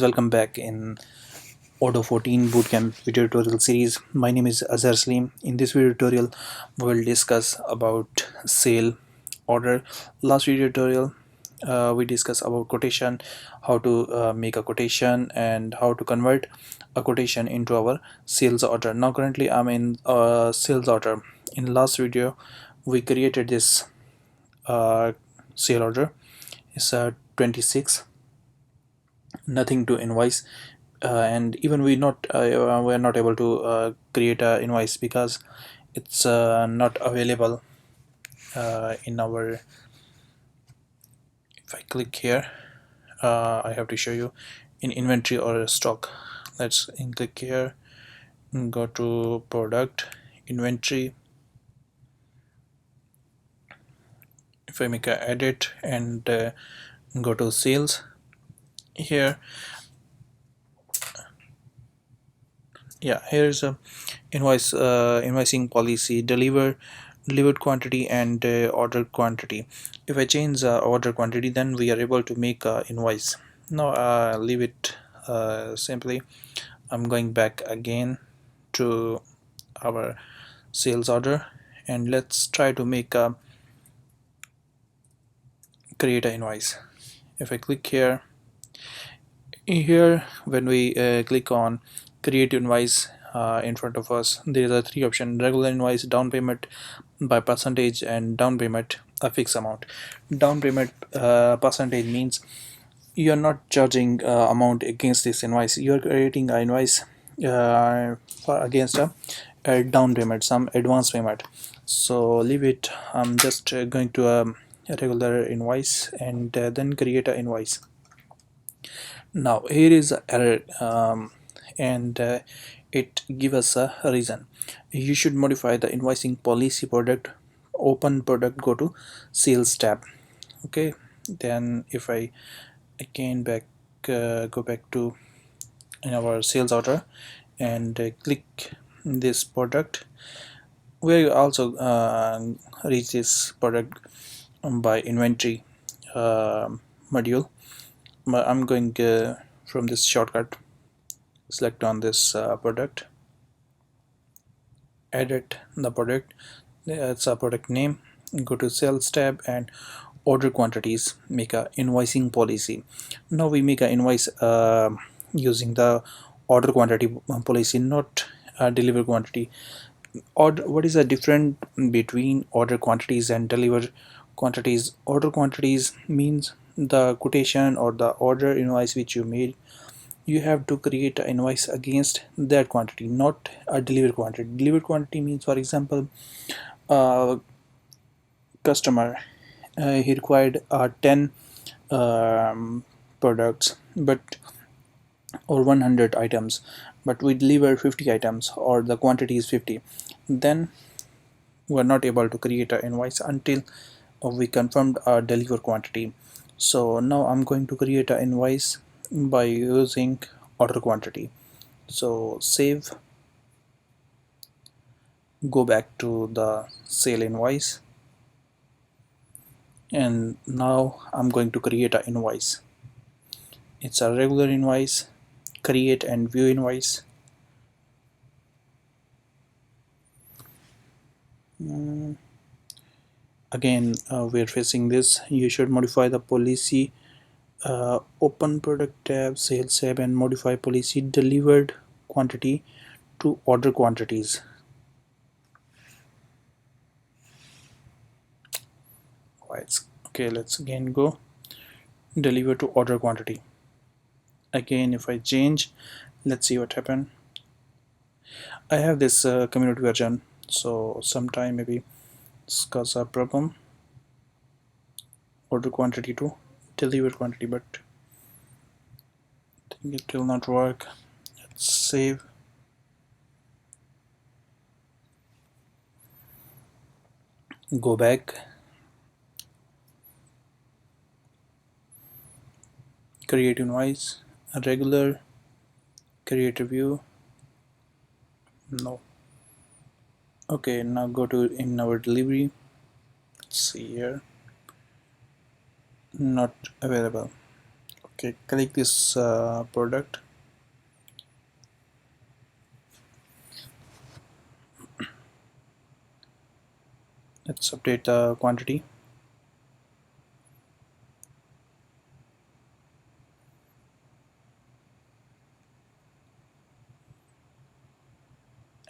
Welcome back in odoo 14 bootcamp video tutorial series. My name is Azhar Salim. In this video tutorial we will discuss about sale order. Last video tutorial we discussed about quotation, how to make a quotation and how to convert a quotation into our sales order. Now currently I'm in sales order. In last video we created this sale order. It's 26, nothing to invoice, and even we are not able to create a invoice because it's not available in our. If I click here, I have to show you in inventory or stock. Let's click here, go to product, inventory. If I make a edit and go to sales here, yeah, here's a invoicing policy, delivered quantity and ordered quantity. If I change order quantity, then we are able to make a invoice. Now leave it simply. I'm going back again to our sales order, and let's try to make a create an invoice. If I click here, when we click on create invoice, in front of us there is a three option: regular invoice, down payment by percentage, and down payment a fixed amount. Down payment percentage means you are not charging amount against this invoice. You are creating an invoice against a down payment, some advance payment. So leave it. I'm just going to a regular invoice and then create an invoice. Now here is a error, and it give us a reason. You should modify the invoicing policy. Product, open product, go to sales tab. Okay, then if I again go back to in our sales order and click this product, we also reach this product by inventory module. But I'm going from this shortcut, select on this product, edit the product. It's a product name, go to sales tab and order quantities, make a invoicing policy. Now we make an invoice using the order quantity policy, not deliver quantity. Order, what is the difference between order quantities and deliver quantities? Order quantities means the quotation or the order invoice which you made, you have to create an invoice against that quantity, not a delivered quantity. Delivered quantity means, for example, uh, customer he required 10 products, but or 100 items, but we deliver 50 items, or the quantity is 50. Then we're not able to create an invoice until we confirmed our deliver quantity. So now I'm going to create an invoice by using order quantity. So save, go back to the sale invoice, and now I'm going to create an invoice. It's a regular invoice, create and view invoice. Again we're facing this. You should modify the policy, open product tab, sales tab, and modify policy delivered quantity to order quantities. Right. Okay, let's again go deliver to order quantity. Again, if I change, let's see what happened. I have this community version, so sometime maybe it's cause a problem. Order quantity to deliver quantity, but I think it will not work. Let's save. Go back, create invoice, a regular, create a view. No. Okay, now go to in our delivery. Let's see here. Not available. Okay, click this product. Let's update the quantity.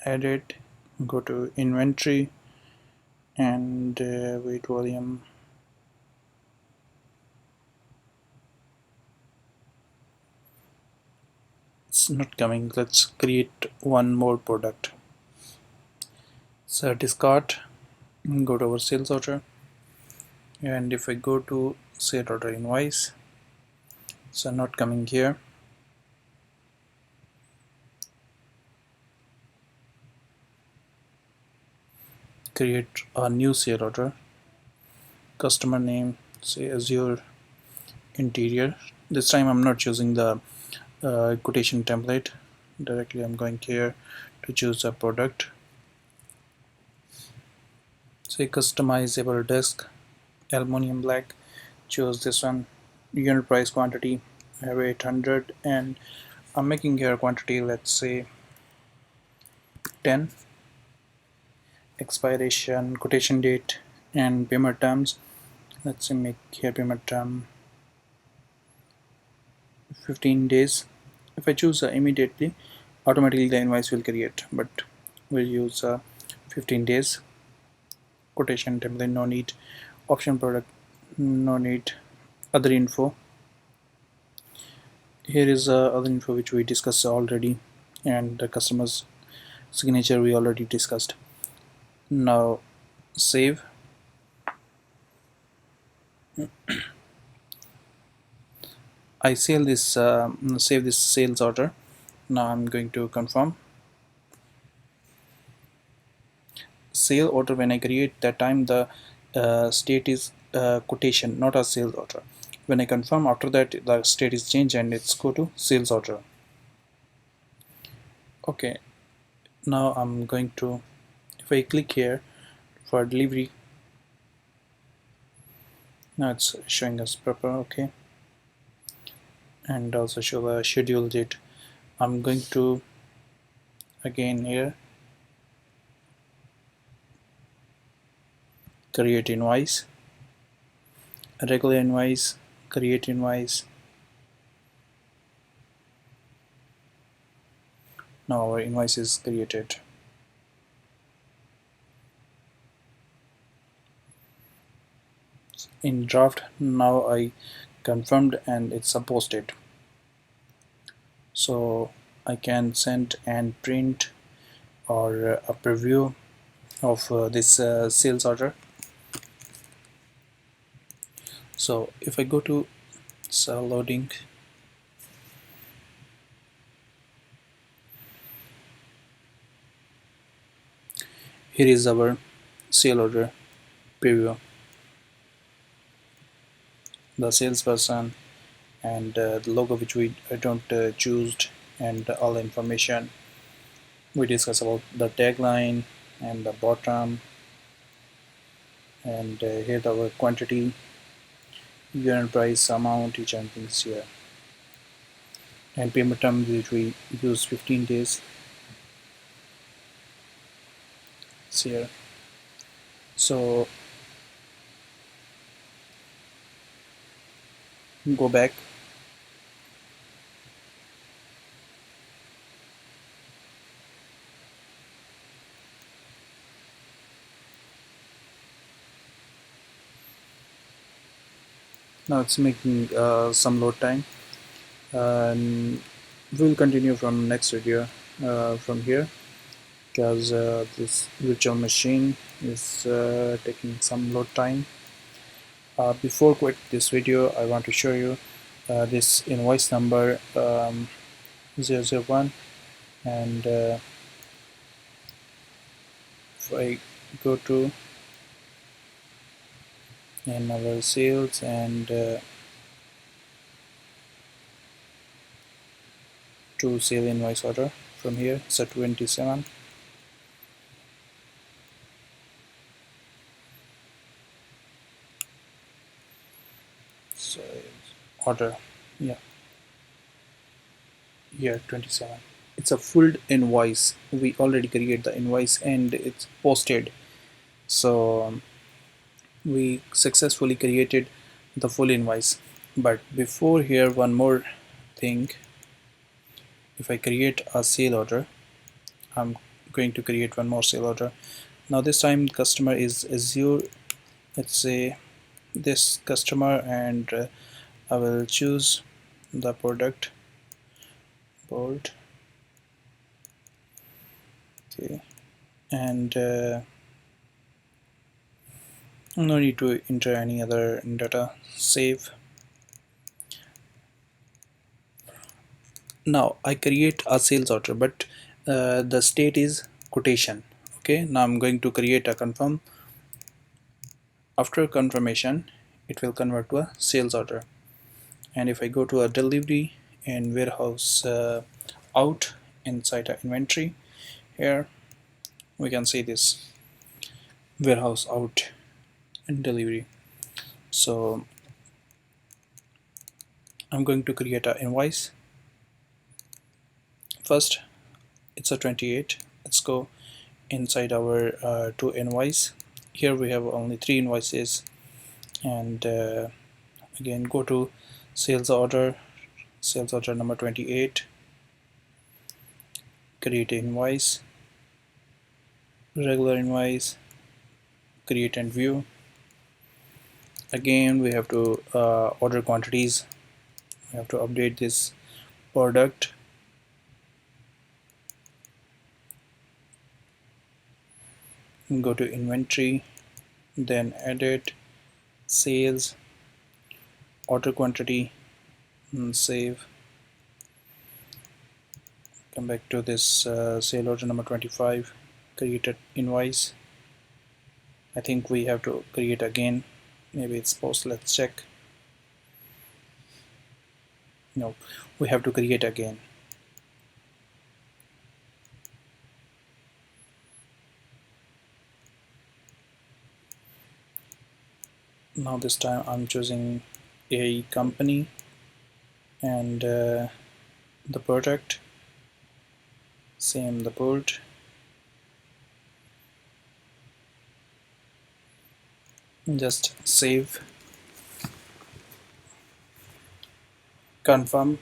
Add it, go to inventory and weight volume. It's not coming. Let's create one more product. So discard, go to our sales order, and if I go to sale order invoice, so not coming here. Create a new sale order, customer name, say Azure interior. This time I'm not choosing the quotation template directly. I'm going here to choose a product, say customizable desk, aluminum black. Choose this one. Unit price quantity, I have 800, and I'm making here quantity, let's say 10. Expiration, quotation date, and payment terms. Let's say make here payment term 15 days. If I choose immediately, automatically the invoice will create, but we'll use 15 days. Quotation template, no need. Option product, no need. Other info, here is other info which we discussed already, and the customer's signature we already discussed. Now save. I save this sales order. Now I'm going to confirm. Sale order, when I create that time the state is quotation, not a sales order. When I confirm, after that the state is changed and it's go to sales order. Okay, now I'm going to, if I click here for delivery, now it's showing us proper. Okay, and also show the schedule date. I'm going to again here create invoice, regular invoice, create invoice. Now our invoice is created. In draft, now I confirmed and it's posted, so I can send and print or a preview of this sales order. So if I go to cell loading, here is our sale order preview, the salesperson, and the logo which we don't choose, and all the information we discuss about the tagline and the bottom, and here our quantity, unit price, amount, each and things here, and payment term which we use 15 days. It's here. So go back, now it's making some load time, and we'll continue from next video from here, because this virtual machine is taking some load time. Before quit this video, I want to show you this invoice number 001, and if I go to in our sales and to sale invoice order, from here it's a 27. So order Yeah, yeah, 27. It's a full invoice. We already create the invoice and it's posted. So we successfully created the full invoice. But before here, one more thing. If I create a sale order, I'm going to create one more sale order. Now this time customer is Azure. Let's say this customer, and I will choose the product bold. Okay, and no need to enter any other data. Save. Now I create a sales order, but the state is quotation. Okay, now I'm going to create a confirm. After confirmation, it will convert to a sales order. And if I go to a delivery and warehouse out inside a inventory, here we can see this warehouse out and delivery. So I'm going to create an invoice. First, it's a 28. Let's go inside our to invoice. Here we have only three invoices, and again go to sales order, sales order number 28, create invoice, regular invoice, create and view. Again we have to order quantities. We have to update this product. Go to inventory, then edit, sales, order quantity, and save. Come back to this sale order number 25, create an invoice. I think we have to create again. Maybe it's post. Let's check. No, we have to create again. Now this time I'm choosing a company and the product, same the bold. Just save, confirm.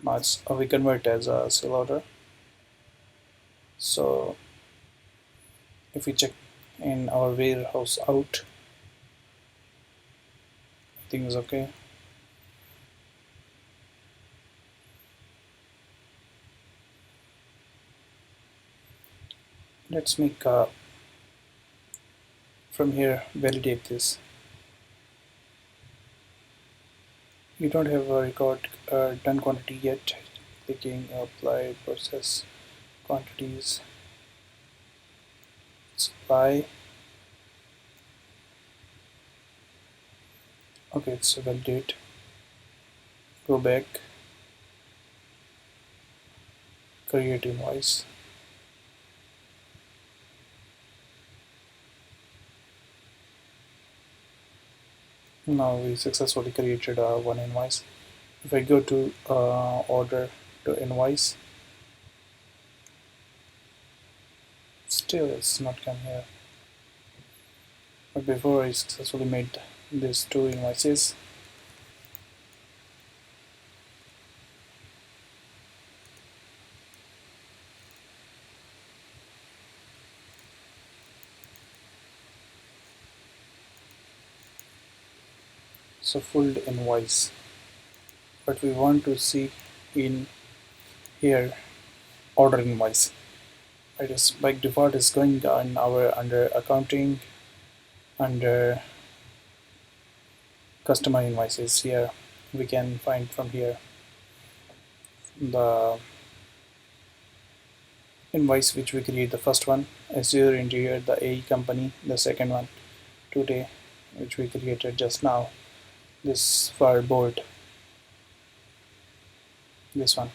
Now it's we convert as a sale order. So if we check in our warehouse out, everything is okay. Let's make from here validate this. You don't have a record done quantity yet. Clicking apply process quantities, supply. Okay, it's validate. Go back, create invoice. Now we successfully created one invoice. If I go to order to invoice, still it's not come here. But before I successfully made these two invoices. So full invoice, but we want to see in here order invoice. It is by default is going on our under accounting, under customer invoices. Here we can find from here the invoice which we create. The first one Azure Interior, the AE company. The second one today, which we created just now, this for board, this one.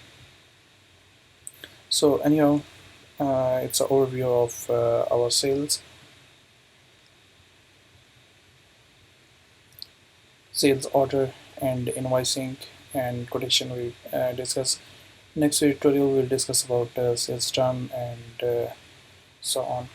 So anyhow, it's an overview of our sales order and invoicing and quotation we discuss. Next tutorial we'll discuss about sales term and so on.